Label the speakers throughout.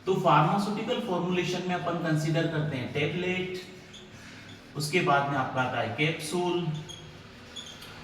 Speaker 1: तो pharmaceutical formulation में अपन consider करते हैं टेबलेट, उसके बाद में आपका आता है कैप्सूल,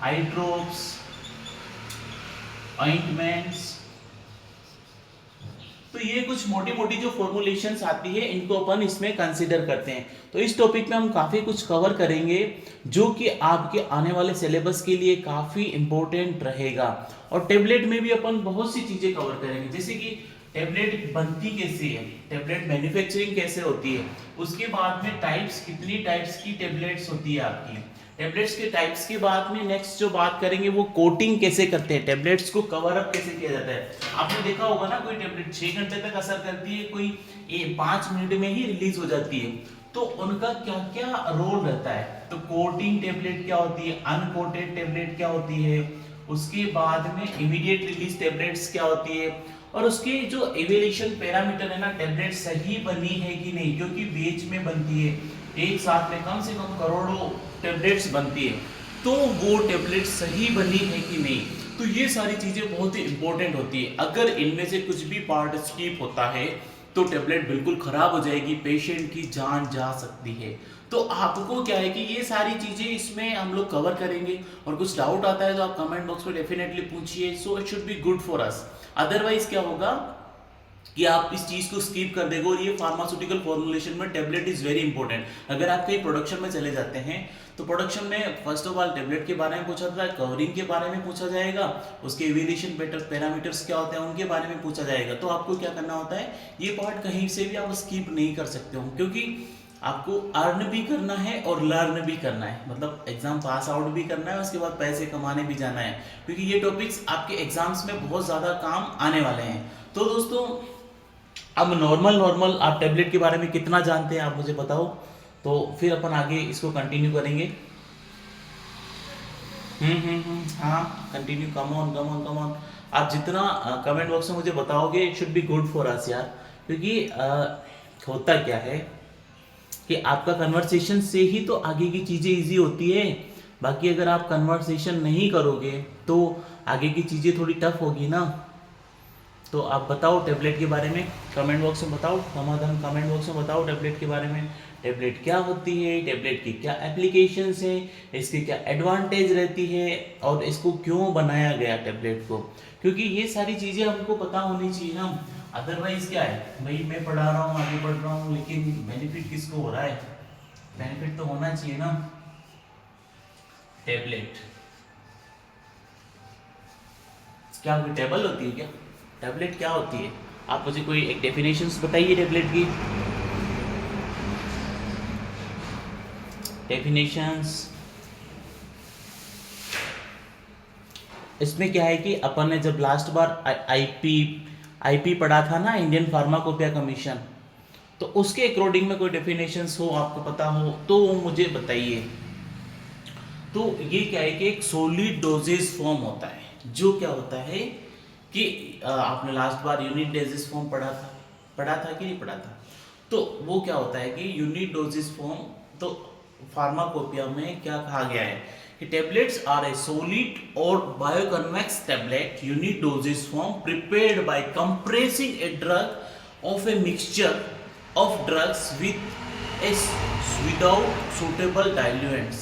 Speaker 1: आई ड्रॉप्स, ऑइंटमेंट्स। तो ये कुछ मोटी मोटी जो फॉर्मुलेशंस आती है इनको अपन इसमें कंसीडर करते हैं। तो इस टॉपिक में हम काफ़ी कुछ कवर करेंगे जो कि आपके आने वाले सिलेबस के लिए काफ़ी इंपॉर्टेंट रहेगा। और टेबलेट में भी अपन बहुत सी चीज़ें कवर करेंगे, जैसे कि टेबलेट बनती कैसे है, टेबलेट मैन्युफैक्चरिंग कैसे होती है, उसके बाद में टाइप्स, कितनी टाइप्स की टेबलेट्स होती है आपकी, टेबलेट्स के टाइप्स के बाद में नेक्स्ट जो बात करेंगे वो कोटिंग कैसे करते हैं, टेबलेट्स को कवर अप कैसे किया जाता है। आपने देखा होगा ना, कोई टेबलेट 6 घंटे तक असर करती है, कोई 5 मिनट में ही रिलीज हो जाती है। तो उनका क्या क्या रोल रहता है। तो कोटिंग टेबलेट क्या होती है, अनकोटेड टेबलेट क्या होती है, उसके बाद में इमीडिएट रिलीज टेबलेट्स क्या होती है, और उसके जो इवैल्यूएशन पैरामीटर है ना, टेबलेट सही बनी है कि नहीं, क्योंकि बेच में बनती है, एक साथ में कम से कम करोड़ों टेबलेट्स बनती है, तो वो टेबलेट सही बनी है कि नहीं। तो ये सारी चीजें बहुत ही इंपॉर्टेंट होती है। अगर इनमें से कुछ भी पार्ट स्किप होता है तो टेबलेट बिल्कुल खराब हो जाएगी, पेशेंट की जान जा सकती है। तो आपको क्या है कि ये सारी चीजें इसमें हम लोग कवर करेंगे, और कुछ डाउट आता है तो आप कमेंट बॉक्स में डेफिनेटली पूछिए, so it should be good for us. Otherwise क्या होगा कि आप इस चीज को स्किप कर देंगे। और ये फार्मास्यूटिकल फॉर्मुलेशन में टेबलेट इज वेरी इंपॉर्टेंट। अगर आप कहीं प्रोडक्शन में चले जाते हैं तो प्रोडक्शन में फर्स्ट ऑफ ऑल टेबलेट के बारे में पूछा जाता है, कवरिंग के बारे में पूछा जाएगा, उसके इवैल्यूएशन पैरामीटर्स क्या होते हैं उनके बारे में पूछा जाएगा। तो आपको क्या करना होता है, ये पार्ट कहीं से भी आप स्किप नहीं कर सकते हो, क्योंकि आपको अर्न भी करना है और लर्न भी करना है, मतलब एग्जाम पास आउट भी करना है, उसके बाद पैसे कमाने भी जाना है, क्योंकि ये टॉपिक्स आपके एग्जाम्स में बहुत ज़्यादा काम आने वाले हैं। तो दोस्तों, अब नॉर्मल आप टेबलेट के बारे में कितना जानते हैं आप मुझे बताओ, तो फिर अपन आगे इसको कंटिन्यू करेंगे। हाँ, कंटिन्यू, कम ऑन। आप जितना कमेंट बॉक्स में मुझे बताओगे it should be good for us यार, क्योंकि होता क्या है कि आपका कन्वर्सेशन से ही तो आगे की चीज़ें इजी होती है। बाकी अगर आप कन्वर्सेशन नहीं करोगे तो आगे की चीज़ें थोड़ी टफ होगी ना। तो आप बताओ टेबलेट के बारे में, कमेंट बॉक्स में बताओ, समाधान कमेंट बॉक्स में बताओ टेबलेट के बारे में। टेबलेट क्या होती है, टेबलेट की क्या एप्लीकेशंस हैं, इसकी क्या एडवांटेज रहती है, और इसको क्यों बनाया गया टेबलेट को, क्योंकि ये सारी चीज़ें हमको पता होनी चाहिए ना। अदरवाइज क्या है भाई, मैं पढ़ा रहा हूँ, आगे बढ़ रहा हूँ, लेकिन बेनिफिट किसको हो रहा है, बेनिफिट तो होना चाहिए ना। टेबलेट क्या कोई टेबल होती है क्या, टेबलेट क्या होती है, आप मुझे कोई एक डेफिनेशंस बताइए टेबलेट की। डेफिनेशंस इसमें क्या है कि अपन ने जब लास्ट बार आईपी पढ़ा था ना, इंडियन फार्माकोपिया कमीशन, तो उसके अकॉर्डिंग में कोई डेफिनेशंस हो, आपको पता हो तो मुझे बताइए। तो ये क्या है कि एक सॉलिड डोजेज फॉर्म होता है, जो क्या होता है कि आपने लास्ट बार यूनिट डोजेज फॉर्म पढ़ा था कि नहीं पढ़ा था। तो वो क्या होता है कि यूनिट डोजेज फॉर्म, तो फार्माकोपिया में क्या कहा गया है कि टेबलेट्स आर ए सॉलिड और biconvex tablet unit dosages form prepared by compressing a drug of a mixture of drugs without suitable diluents.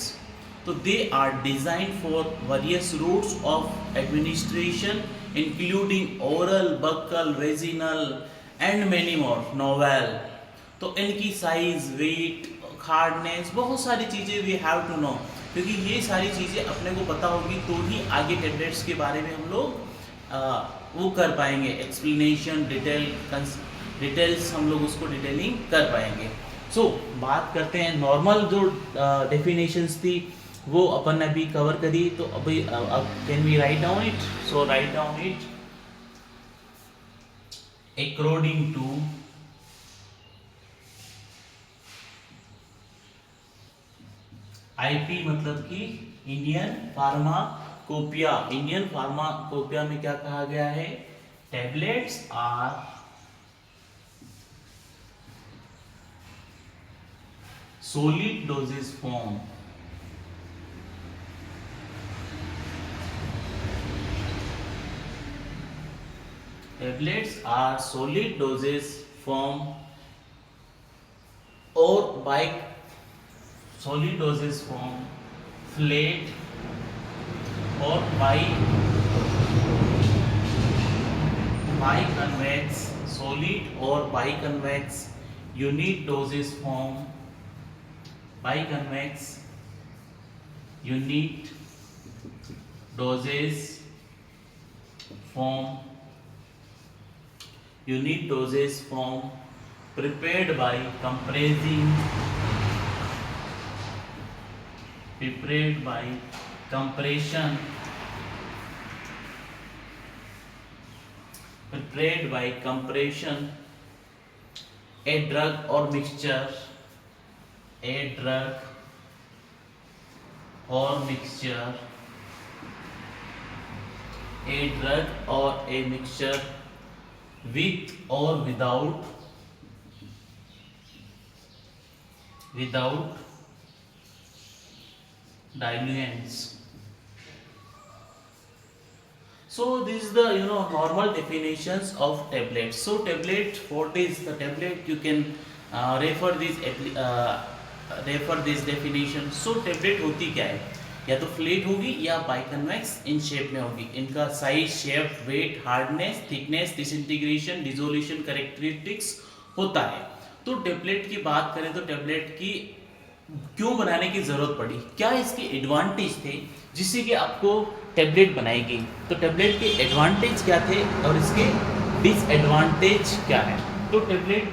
Speaker 1: So they are designed for various routes of administration including oral, buccal, vaginal and many more novel. तो इनकी size, wait, hardness, बहुत सारी चीज़ें we have to know, क्योंकि ये सारी चीज़ें अपने को पता होगी तो ही आगे टेबलेट्स के बारे में हम लोग वो कर पाएंगे, एक्सप्लेनेशन डिटेल्स हम लोग उसको डिटेलिंग कर पाएंगे। सो बात करते हैं नॉर्मल जो डेफिनेशंस थी वो अपन ने अभी कवर करी। तो अभी अब can we write down it, so write down it according to IP, मतलब कि इंडियन फार्माकोपिया। इंडियन फार्माकोपिया में क्या कहा गया है, tablets are solid dosage form tablets are solid dosage form or by solid dosage form, flat or biconvex, solid or biconvex unit dosage form, biconvex unit dosage form, unit dosage form prepared by compressing, prepared by compression, prepared by compression, a drug or mixture, a drug or mixture, a drug or a mixture with or without diluents. So this is the normal definitions of tablets. So tablet, what is the tablet? You can refer this definition. So tablet होती क्या है? या तो flat होगी या बाइकन्वेक्स in shape में होगी. इनका size, shape, weight, hardness, thickness, disintegration, dissolution characteristics होता है. तो टेबलेट की बात करें तो टेबलेट की क्यों बनाने की जरूरत पड़ी, क्या इसके एडवांटेज थे जिससे कि आपको टेबलेट बनाई गई. तो टेबलेट के एडवांटेज क्या थे और इसके डिसएडवांटेज क्या है. तो टेबलेट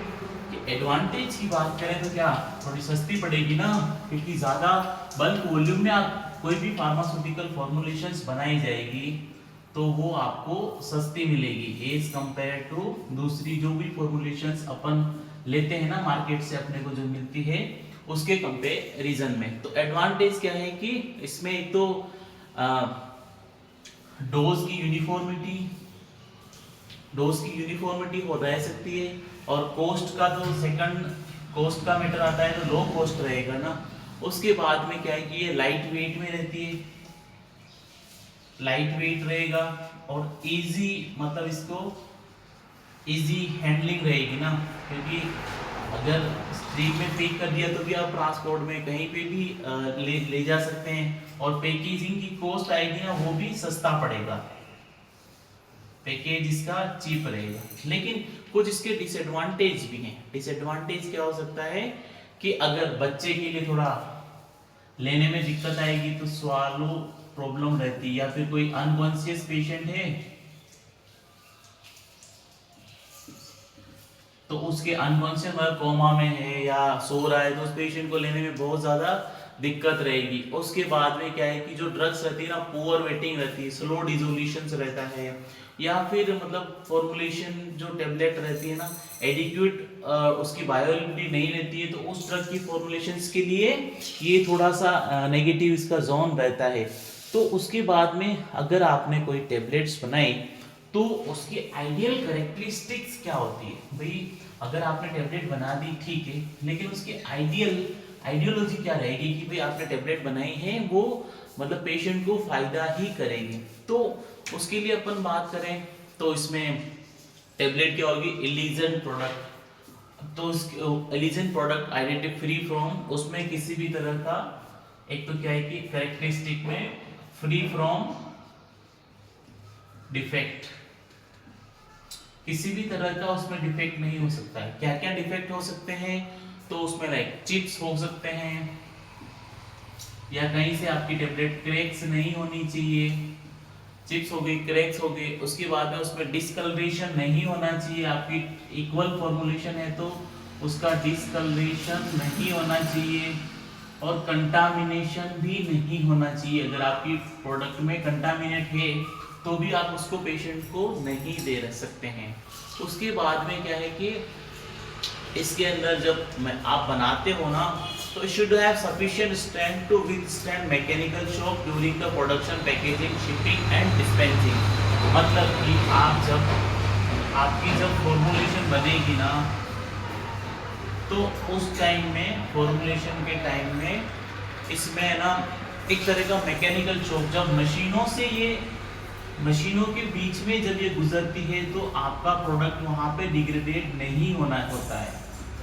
Speaker 1: के एडवांटेज की बात करें तो क्या, थोड़ी सस्ती पड़ेगी ना, क्योंकि ज़्यादा बल्क वॉल्यूम में आप कोई भी फार्मास्यूटिकल फॉर्मुलेशंस बनाई जाएगी तो वो आपको सस्ती मिलेगी एज कंपेयर टू दूसरी जो भी फॉर्मुलेशंस अपन लेते हैं ना मार्केट से, अपने को जो मिलती है उसके कंपेरिजन में. तो एडवांटेज क्या है कि इसमें एक तो डोज की यूनिफॉर्मिटी हो रह सकती है, और कॉस्ट का जो सेकंड कॉस्ट का मैटर आता है तो लो कॉस्ट रहेगा ना. उसके बाद में क्या है कि ये लाइट वेट में रहती है, लाइट वेट रहेगा और इजी, मतलब इसको इजी हैंडलिंग रहेगी ना, क्योंकि अगर स्ट्रीम में पैक कर दिया तो भी आप ट्रांसपोर्ट में कहीं पे भी ले जा सकते हैं. और पैकेजिंग की कॉस्ट आएगी ना, वो भी सस्ता पड़ेगा, पैकेज इसका चीप रहेगा. लेकिन कुछ इसके डिसएडवांटेज भी हैं. डिसएडवांटेज क्या हो सकता है कि अगर बच्चे के लिए थोड़ा लेने में दिक्कत आएगी तो स्वालो प्रॉब्लम रहती है, या फिर कोई अनकॉन्शियस पेशेंट है तो उसके अनकॉन्शियस मतलब कोमा में है या सो रहा है तो उस पेशेंट को लेने में बहुत ज़्यादा दिक्कत रहेगी. उसके बाद में क्या है कि जो ड्रग्स रहती है ना, पुअर वेटिंग रहती है, स्लो डिसोल्यूशन रहता है, या फिर मतलब फॉर्मुलेशन जो टेबलेट रहती है ना एडिक्वेट उसकी बायोएक्टिविटी नहीं रहती है, तो उस ड्रग की फॉर्मुलेशंस के लिए ये थोड़ा सा नेगेटिव इसका जोन रहता है. तो उसके बाद में अगर आपने कोई टेबलेट्स बनाई तो उसकी आइडियल कैरेक्टरिस्टिक्स क्या होती है भाई. अगर आपने टेबलेट बना दी ठीक है, लेकिन उसकी आइडियोलॉजी क्या रहेगी कि भाई आपने टेबलेट बनाई है वो मतलब पेशेंट को फायदा ही करेगी. तो उसके लिए अपन बात करें तो इसमें टेबलेट क्या होगी, इलीजेंट प्रोडक्ट. तो इलीजेंट प्रोडक्ट आइडेंटिटी फ्री फ्रॉम, उसमें किसी भी तरह का, एक तो क्या है कि कैरेक्टरिस्टिक में फ्री फ्रॉम डिफेक्ट, किसी भी तरह का उसमें डिफेक्ट नहीं हो सकता है. क्या क्या डिफेक्ट हो सकते हैं, तो उसमें लाइक चिप्स हो सकते हैं, या कहीं से आपकी टेबलेट क्रैक्स नहीं होनी चाहिए, चिप्स हो गई, क्रैक्स हो गए. उसके बाद में उसमें डिस्कलरेशन नहीं होना चाहिए. आपकी इक्वल फॉर्मुलेशन है तो उसका डिस्कलरेशन नहीं होना चाहिए, और कंटामिनेशन भी नहीं होना चाहिए. अगर आपकी प्रोडक्ट में कंटामिनेट है तो भी आप उसको पेशेंट को नहीं दे सकते हैं. उसके बाद में क्या है कि इसके अंदर जब आप बनाते हो ना तो it should have sufficient strength to withstand mechanical shock during the production, packaging, shipping and dispensing. मतलब कि आपकी जब फॉर्मुलेशन बनेगी ना तो उस टाइम में, फॉर्मुलेशन के टाइम में इसमें ना एक तरह का मैकेनिकल शॉक, जब मशीनों से ये मशीनों के बीच में जब ये गुजरती है तो आपका प्रोडक्ट वहाँ पे डिग्रेडेड नहीं होना होता है,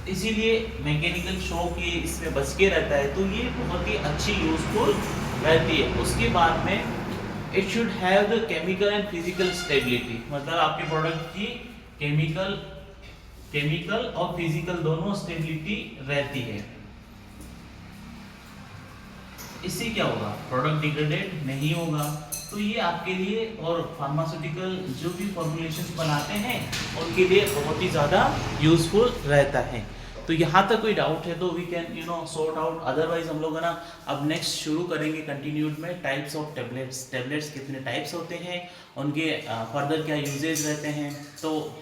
Speaker 1: इसीलिए मैकेनिकल शॉक ये इसमें बच के रहता है, तो ये बहुत ही अच्छी यूजफुल रहती है। उसके बाद में it should have the chemical and physical stability, मतलब आपके प्रोडक्ट की केमिकल और फिजिकल दोनों स्टेबिलिटी रहती है। इससे क्या होगा, प्रोडक्ट डिग्रेडेड नहीं होगा। तो ये आपके लिए और फार्मास्यूटिकल जो भी फॉर्मुलेशंस बनाते हैं उनके लिए बहुत ही ज़्यादा यूजफुल रहता है। तो यहाँ तक कोई डाउट है तो we can sort out, otherwise हम लोग है ना अब नेक्स्ट शुरू करेंगे कंटिन्यूड में टाइप्स ऑफ टेबलेट्स, टेबलेट्स कितने टाइप्स होते हैं, उनके फर्दर क्या यूजेज रहते हैं। तो